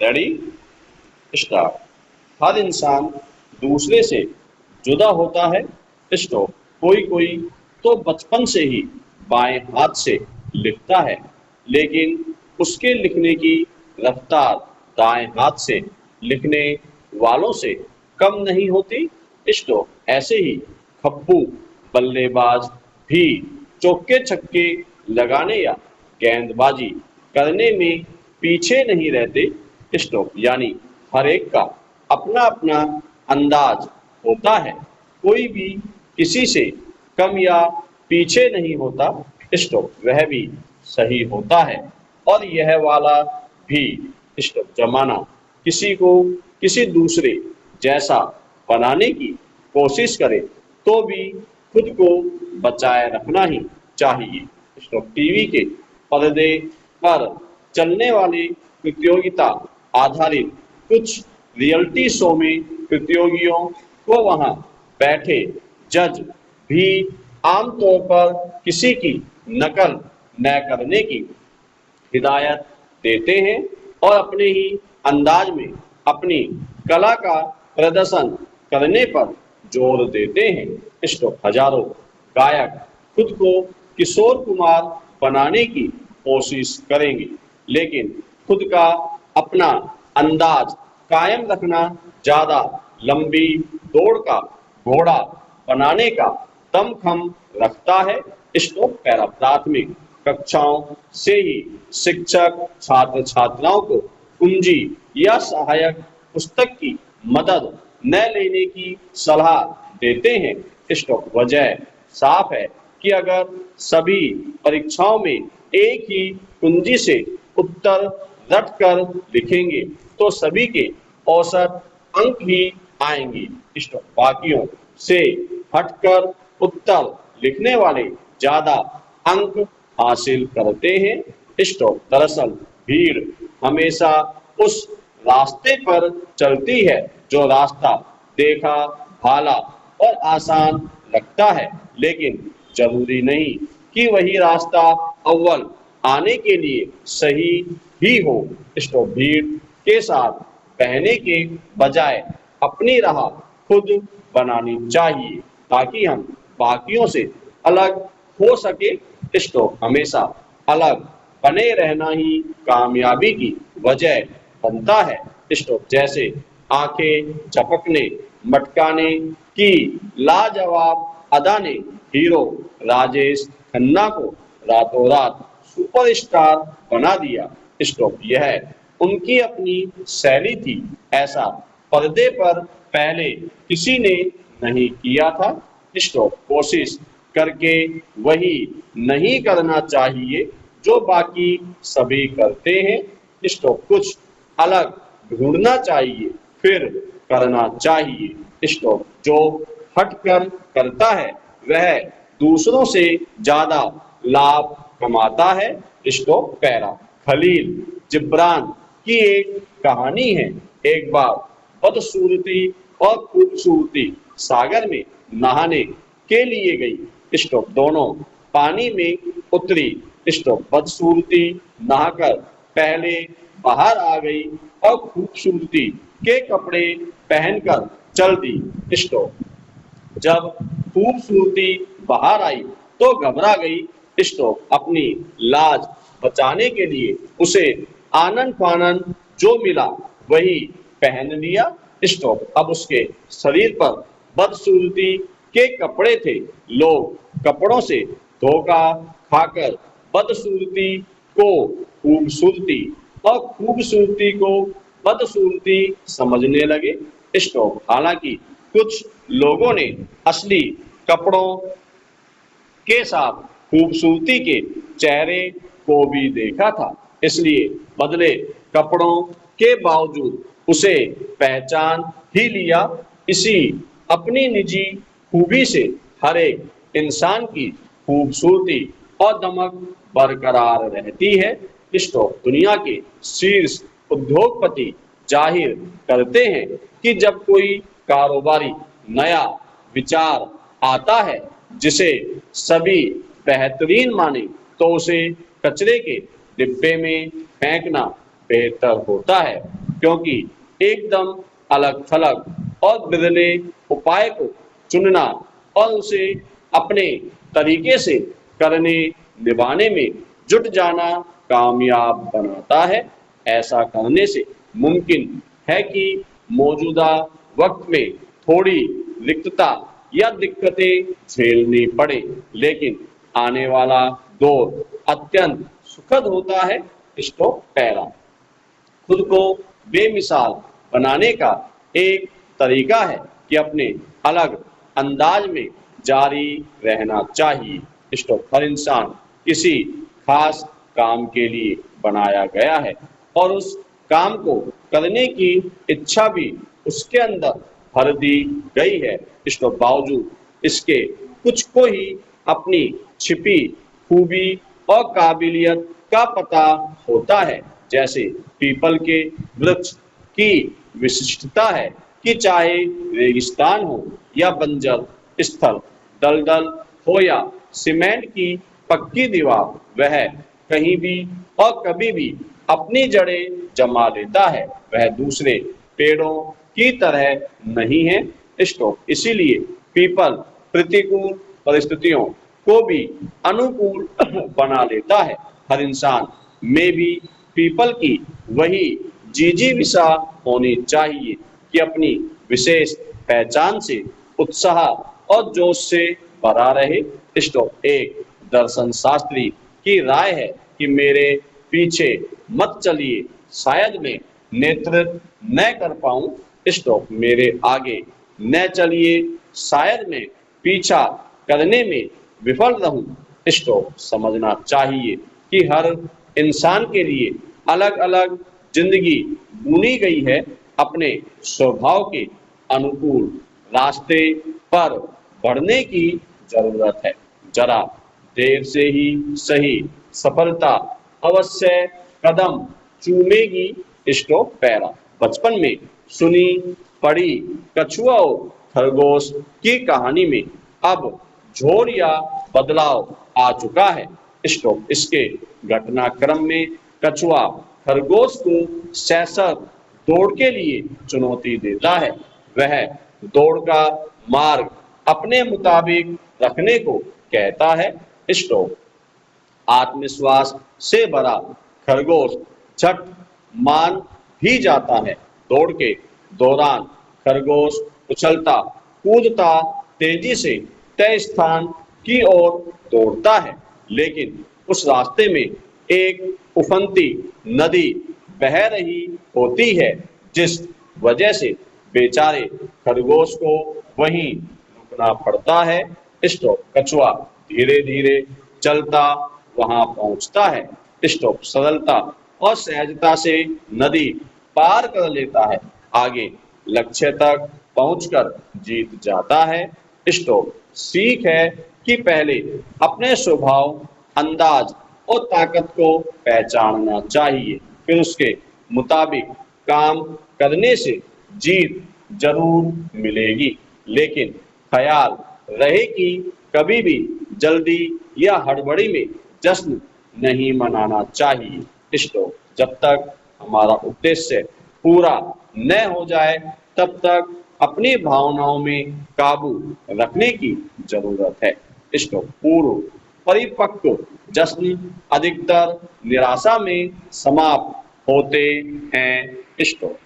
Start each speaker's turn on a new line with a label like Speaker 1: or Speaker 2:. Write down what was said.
Speaker 1: Ready start. हर इंसान दूसरे से जुदा होता है। स्टॉप। कोई कोई तो बचपन से ही बाएं हाथ से लिखता है, लेकिन उसके लिखने की रफ्तार दाएं हाथ से लिखने वालों से कम नहीं होती। स्टॉप। ऐसे ही खप्पू बल्लेबाज भी चौके छक्के लगाने या गेंदबाजी करने में पीछे नहीं रहते। स्टॉप। यानी हर एक का अपना अपना अंदाज होता है, कोई भी किसी से कम या पीछे नहीं होता। स्टॉप। वह भी सही होता है और यह वाला भी। स्टॉप। जमाना किसी को किसी दूसरे जैसा बनाने की कोशिश करे तो भी खुद को बचाए रखना ही चाहिए। स्टॉप। टीवी के पर्दे पर चलने वाली प्रतियोगिता आधारित कुछ रियलिटी शो में प्रतियोगियों को वहां बैठे जज भी आमतौर पर किसी की नकल न करने की हिदायत देते हैं और अपने ही अंदाज में अपनी कला का प्रदर्शन करने पर जोर देते हैं। स्टॉप। हजारों गायक खुद को किशोर कुमार बनाने की कोशिश करेंगे, लेकिन खुद का अपना अंदाज कायम रखना ज्यादा लंबी दौड़ का घोड़ा बनाने का दमखम रखता है। स्टॉप। पैरा। प्राथमिक कक्षाओं से ही शिक्षक छात्र छात्राओं को कुंजी या सहायक पुस्तक की मदद न लेने की सलाह देते हैं। स्टॉप। वजह साफ है कि अगर सभी परीक्षाओं में एक ही कुंजी से उत्तर रट कर लिखेंगे तो सभी के औसत अंक ही आएंगे। स्टॉप। बाकियों से हटकर उत्तर लिखने वाले ज्यादा अंक हासिल करते हैं। स्टॉप। दरअसल भीड़ हमेशा उस रास्ते पर चलती है जो रास्ता देखा भाला और आसान लगता है, लेकिन जरूरी नहीं कि वही रास्ता अव्वल आने के लिए सही ही हो। स्टॉप। भीड़ के साथ बहने के बजाय अपनी राह खुद बनानी चाहिए ताकि हम बाकियों से अलग हो सके। स्टॉप। हमेशा अलग बने रहना ही कामयाबी की वजह बनता है। स्टॉप। जैसे आंखें झपकने मटकाने की लाजवाब अदा ने हीरो राजेश खन्ना को रातों रात सुपरस्टार बना दिया। स्टॉप। यह उनकी अपनी शैली थी, ऐसा पर्दे पर पहले किसी ने नहीं किया था। स्टॉप। कोशिश करके वही नहीं करना चाहिए जो बाकी सभी करते हैं। स्टॉप। कुछ अलग ढूंढना चाहिए फिर करना चाहिए। स्टॉप। जो हटकर करता है वह दूसरों से ज्यादा लाभ कमाता है। स्टॉप। पैरा। खलील जिब्रान की एक कहानी है। एक बार बदसूरती और खूबसूरती सागर में नहाने के लिए गई। स्टॉप। दोनों पानी में उतरी। स्टॉप। बदसूरती नहाकर पहले बाहर आ गई और खूबसूरती के कपड़े पहनकर चल दी। स्टॉप। जब खूबसूरती बाहर आई तो घबरा गई। स्टॉप। अपनी लाज बचाने के लिए उसे आनन फानन जो मिला वही पहन लिया। स्टॉप। अब उसके शरीर पर बदसूरती के कपड़े थे। लोग कपड़ों से धोखा खाकर बदसूरती को खूबसूरती और खूबसूरती को बदसूरती समझने लगे। स्टॉप। हालांकि कुछ लोगों ने असली कपड़ों के साथ खूबसूरती के चेहरे को भी देखा था, इसलिए बदले कपड़ों के बावजूद उसे पहचान ही लिया। इसी अपनी निजी खूबी से हर एक इंसान की खूबसूरती और दमक बरकरार रहती है। स्टॉप। दुनिया के शीर्ष उद्योगपति जाहिर करते हैं कि जब कोई कारोबारी नया विचार आता है जिसे सभी बेहतरीन माने तो उसे कचरे के डिब्बे में फेंकना बेहतर होता है। क्योंकि एकदम अलग थलग और बदले उपाय को चुनना और उसे अपने तरीके से करने निभाने में जुट जाना कामयाब बनाता है। ऐसा करने से मुमकिन है कि मौजूदा वक्त में थोड़ी रिक्तता या दिक्कतें झेलनी पड़े, लेकिन आने वाला दौर अत्यंत सुखद होता है। स्टॉप पहला, खुद को बेमिसाल बनाने का एक तरीका है कि अपने अलग अंदाज में जारी रहना चाहिए। स्टॉप, हर इंसान किसी खास काम के लिए बनाया गया है और उस काम को करने की इच्छा भी उसके अंदर भर दी गई है। स्टॉप, बावजूद इसके कुछ को ही अपनी छिपी खूबी और काबिलियत का पता होता है। जैसे पीपल के वृक्ष की विशिष्टता है कि चाहे रेगिस्तान हो या बंजर स्थल, दलदल हो या सीमेंट की पक्की दीवार, वह कहीं भी और कभी भी अपनी जड़ें जमा लेता है। वह दूसरे पेड़ों की तरह नहीं है। स्टॉप, इसीलिए पीपल प्रतिकूल परिस्थितियों को भी अनुकूल बना लेता है। हर इंसान में भी पीपल की वही जिजीविषा होनी चाहिए कि अपनी विशेष पहचान से उत्साह और जोश से भरा रहे। स्टॉप, एक दर्शन शास्त्री की राय है कि मेरे पीछे मत चलिए, शायद मैं नेतृत्व न कर पाऊं। स्टॉप, मेरे आगे न चलिए, शायद मैं पीछा करने में विफल रहूं। स्टॉप, समझना चाहिए कि हर इंसान के लिए अलग अलग जिंदगी बुनी गई है। अपने स्वभाव के अनुकूल रास्ते पर बढ़ने की जरूरत है। जरा देर से ही सही, सफलता अवश्य कदम चूमेगी। स्टॉप पैरा, बचपन में सुनी पढ़ी कछुआ और खरगोश की कहानी में अब झोर या बदलाव आ चुका है। स्टॉप, इसके घटनाक्रम में कछुआ खरगोश को सशक्त दौड़ के लिए चुनौती देता है। वह दौड़ का मार्ग अपने मुताबिक रखने को कहता है। स्टॉप, आत्मविश्वास से भरा खरगोश झट मान भी जाता है। दौड़ के दौरान खरगोश उछलता कूदता तेजी से तय स्थान की ओर दौड़ता है, लेकिन उस रास्ते में एक उफनती नदी बह रही होती है, जिस वजह से बेचारे खरगोश को वहीं रुकना पड़ता है। स्टॉप, कछुआ धीरे धीरे चलता वहां पहुंचता है। स्टॉप, सरलता और सहजता से नदी पार कर लेता है, आगे लक्ष्य तक पहुंचकर जीत जाता है। स्टॉप, सीख है कि पहले अपने स्वभाव, अंदाज और ताकत को पहचानना चाहिए, फिर उसके मुताबिक काम करने से जीत जरूर मिलेगी, लेकिन ख्याल रहे कि कभी भी जल्दी या हड़बड़ी में जश्न नहीं मनाना चाहिए। स्टॉप, जब तक हमारा उद्देश्य पूरा न हो जाए तब तक अपनी भावनाओं में काबू रखने की जरूरत है। स्टॉप, पूर्व परिपक्व जश्न अधिकतर निराशा में समाप्त होते हैं। स्टॉप।